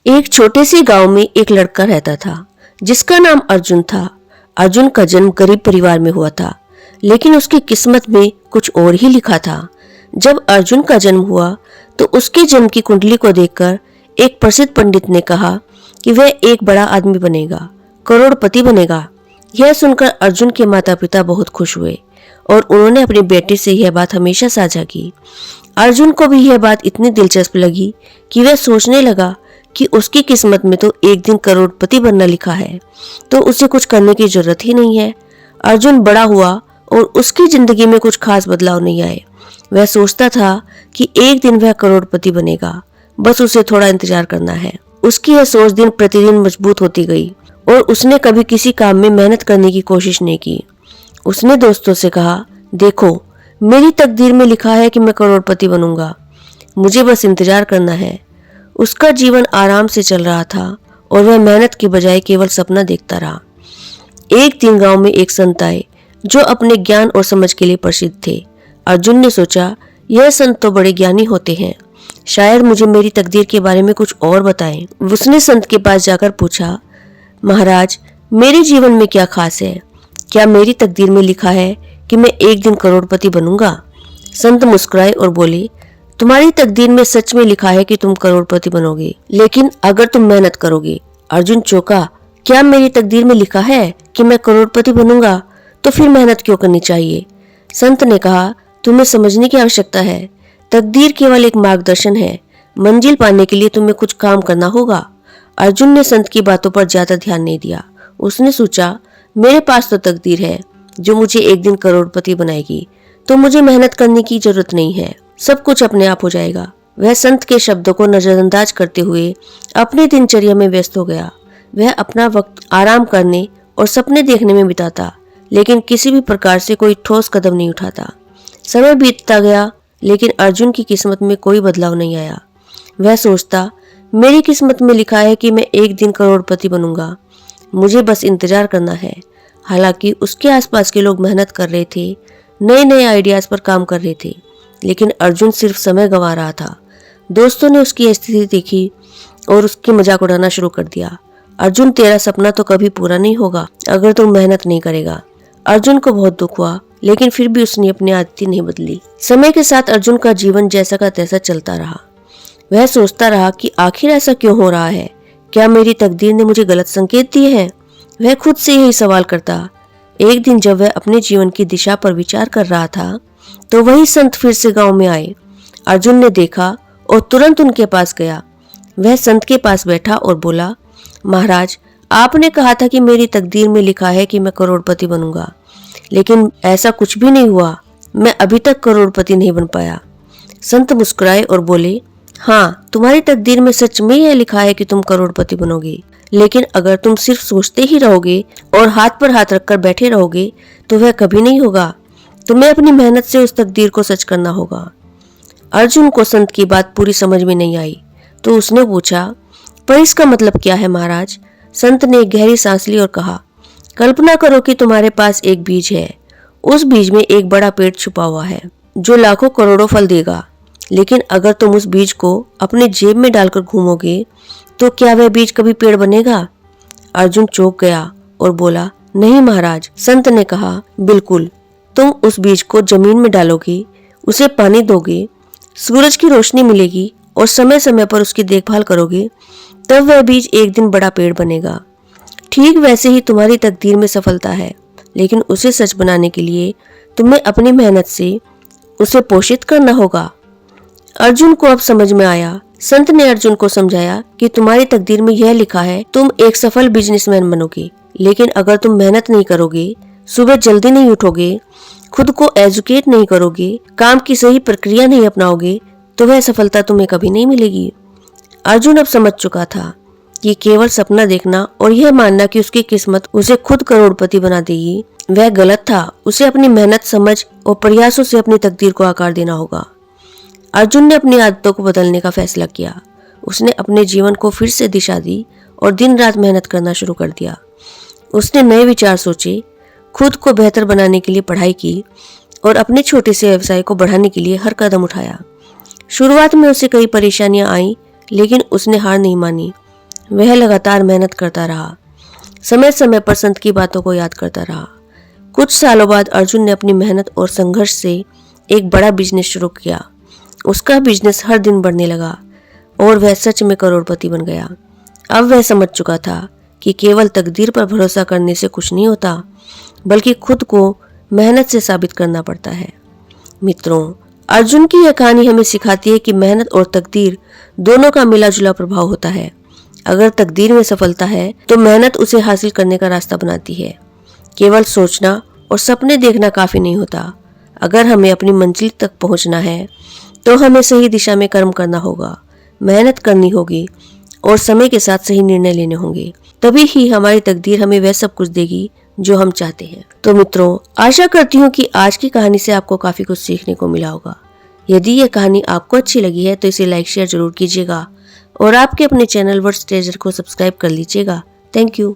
एक छोटे से गांव में एक लड़का रहता था जिसका नाम अर्जुन था। अर्जुन का जन्म गरीब परिवार में हुआ था, लेकिन उसकी किस्मत में कुछ और ही लिखा था। जब अर्जुन का जन्म हुआ तो उसके जन्म की कुंडली को देखकर एक प्रसिद्ध पंडित ने कहा कि वह एक बड़ा आदमी बनेगा, करोड़पति बनेगा। यह सुनकर अर्जुन के माता पिता बहुत खुश हुए और उन्होंने अपनी बेटी से यह बात हमेशा साझा की। अर्जुन को भी यह बात इतनी दिलचस्प लगी कि वह सोचने लगा कि उसकी किस्मत में तो एक दिन करोड़पति बनना लिखा है, तो उसे कुछ करने की जरूरत ही नहीं है। अर्जुन बड़ा हुआ और उसकी जिंदगी में कुछ खास बदलाव नहीं आए। वह सोचता था कि एक दिन वह करोड़पति बनेगा, बस उसे थोड़ा इंतजार करना है। उसकी यह सोच दिन प्रतिदिन मजबूत होती गई और उसने कभी किसी काम में मेहनत करने की कोशिश नहीं की। उसने दोस्तों से कहा, देखो, मेरी तकदीर में लिखा है कि मैं करोड़पति बनूंगा, मुझे बस इंतजार करना है। उसका जीवन आराम से चल रहा था और वह मेहनत की बजाय केवल सपना देखता रहा। एक दिन गांव में एक संत आए जो अपने ज्ञान और समझ के लिए प्रसिद्ध थे। अर्जुन ने सोचा, यह संत तो बड़े ज्ञानी होते हैं, शायद मुझे मेरी तकदीर के बारे में कुछ और बताएं। उसने संत के पास जाकर पूछा, महाराज, मेरे जीवन में क्या खास है? क्या मेरी तकदीर में लिखा है कि मैं एक दिन करोड़पति बनूंगा? संत मुस्कुराए और बोले, तुम्हारी तकदीर में सच में लिखा है कि तुम करोड़पति बनोगे, लेकिन अगर तुम मेहनत करोगे। अर्जुन चौंका, क्या मेरी तकदीर में लिखा है कि मैं करोड़पति बनूंगा? तो फिर मेहनत क्यों करनी चाहिए? संत ने कहा, तुम्हें समझने की आवश्यकता है, तकदीर केवल एक मार्गदर्शन है, मंजिल पाने के लिए तुम्हें कुछ काम करना होगा। अर्जुन ने संत की बातों पर ज्यादा ध्यान नहीं दिया। उसने सोचा, मेरे पास तो तकदीर है जो मुझे एक दिन करोड़पति बनाएगी, तो मुझे मेहनत करने की जरूरत नहीं है, सब कुछ अपने आप हो जाएगा। वह संत के शब्दों को नजरअंदाज करते हुए अपनी दिनचर्या में व्यस्त हो गया। वह अपना वक्त आराम करने और सपने देखने में बिताता, लेकिन किसी भी प्रकार से कोई ठोस कदम नहीं उठाता। समय बीतता गया, लेकिन अर्जुन की किस्मत में कोई बदलाव नहीं आया। वह सोचता, मेरी किस्मत में लिखा है कि मैं एक दिन करोड़पति बनूंगा, मुझे बस इंतजार करना है। हालांकि उसके आसपास के लोग मेहनत कर रहे थे, नए नए आइडियाज पर काम कर रहे थे, लेकिन अर्जुन सिर्फ समय गंवा रहा था। दोस्तों ने उसकी स्थिति देखी और उसकी मजाक उड़ाना शुरू कर दिया। अर्जुन, तेरा सपना तो कभी पूरा नहीं होगा अगर तुम मेहनत नहीं करेगा। अर्जुन को बहुत दुख हुआ, लेकिन फिर भी उसने अपनी आदतें नहीं बदली। समय के साथ अर्जुन का जीवन जैसा का तैसा चलता रहा। वह सोचता रहा कि आखिर ऐसा क्यों हो रहा है, क्या मेरी तकदीर ने मुझे गलत संकेत दिए हैं? वह खुद से यही सवाल करता। एक दिन जब वह अपने जीवन की दिशा पर विचार कर रहा था, तो वही संत फिर से गांव में आए। अर्जुन ने देखा और तुरंत उनके पास गया। वह संत के पास बैठा और बोला, महाराज, आपने कहा था कि मेरी तकदीर में लिखा है कि मैं करोड़पति बनूंगा, लेकिन ऐसा कुछ भी नहीं हुआ, मैं अभी तक करोड़पति नहीं बन पाया। संत मुस्कुराए और बोले, हाँ, तुम्हारी तकदीर में सच में यह लिखा है कि तुम करोड़पति बनोगे, लेकिन अगर तुम सिर्फ सोचते ही रहोगे और हाथ पर हाथ रखकर बैठे रहोगे तो वह कभी नहीं होगा। तुम्हें अपनी मेहनत से उस तकदीर को सच करना होगा। अर्जुन को संत की बात पूरी समझ में नहीं आई, तो उसने पूछा, पर इसका मतलब क्या है महाराज? संत ने एक गहरी सांस ली और कहा, कल्पना करो कि तुम्हारे पास एक बीज है। उस बीज में एक बड़ा पेड़ छुपा हुआ है जो लाखों करोड़ों फल देगा, लेकिन अगर तुम उस बीज को अपने जेब में डालकर घूमोगे तो क्या वह बीज कभी पेड़ बनेगा? अर्जुन चौंक गया और बोला, नहीं महाराज। संत ने कहा, बिल्कुल, तुम उस बीज को जमीन में डालोगे, उसे पानी दोगे, सूरज की रोशनी मिलेगी और समय समय पर उसकी देखभाल करोगे, तब वह बीज एक दिन बड़ा पेड़ बनेगा। ठीक वैसे ही तुम्हारी तकदीर में सफलता है, लेकिन उसे सच बनाने के लिए तुम्हें अपनी मेहनत से उसे पोषित करना होगा। अर्जुन को अब समझ में आया। संत ने अर्जुन को समझाया कि तुम्हारी तकदीर में यह लिखा है, तुम एक सफल बिजनेसमैन बनोगे, लेकिन अगर तुम मेहनत नहीं करोगे, सुबह जल्दी नहीं उठोगे, खुद को एजुकेट नहीं करोगे, काम की सही प्रक्रिया नहीं अपनाओगे, तो वह सफलता तुम्हें कभी नहीं मिलेगी। अर्जुन अब समझ चुका था कि केवल सपना देखना और यह मानना कि उसकी किस्मत उसे खुद करोड़पति बना देगी, वह गलत था। उसे अपनी मेहनत, समझ और प्रयासों से अपनी तकदीर को आकार देना होगा। अर्जुन ने अपनी आदतों को बदलने का फैसला किया। उसने अपने जीवन को फिर से दिशा दी और दिन रात मेहनत करना शुरू कर दिया। उसने नए विचार सोचे, खुद को बेहतर बनाने के लिए पढ़ाई की और अपने छोटे से व्यवसाय को बढ़ाने के लिए हर कदम उठाया। शुरुआत में उसे कई परेशानियां आईं, लेकिन उसने हार नहीं मानी। वह लगातार मेहनत करता रहा, समय समय पर संत की बातों को याद करता रहा। कुछ सालों बाद अर्जुन ने अपनी मेहनत और संघर्ष से एक बड़ा बिजनेस शुरू किया। उसका बिजनेस हर दिन बढ़ने लगा और वह सच में करोड़पति बन गया। अब वह समझ चुका था कि केवल तकदीर पर भरोसा करने से कुछ नहीं होता, बल्कि खुद को मेहनत से साबित करना पड़ता है। मित्रों, अर्जुन की यह कहानी हमें सिखाती है कि मेहनत और तकदीर दोनों का मिला जुला प्रभाव होता है। अगर तकदीर में सफलता है तो मेहनत उसे हासिल करने का रास्ता बनाती है। केवल सोचना और सपने देखना काफी नहीं होता। अगर हमें अपनी मंजिल तक पहुंचना है तो हमें सही दिशा में कर्म करना होगा, मेहनत करनी होगी और समय के साथ सही निर्णय लेने होंगे। तभी ही हमारी तकदीर हमें वह सब कुछ देगी जो हम चाहते हैं। तो मित्रों, आशा करती हूँ कि आज की कहानी से आपको काफी कुछ सीखने को मिला होगा। यदि यह कहानी आपको अच्छी लगी है तो इसे लाइक शेयर जरूर कीजिएगा और आपके अपने चैनल वर्ड्स ट्रेजर को सब्सक्राइब कर लीजिएगा। Thank you.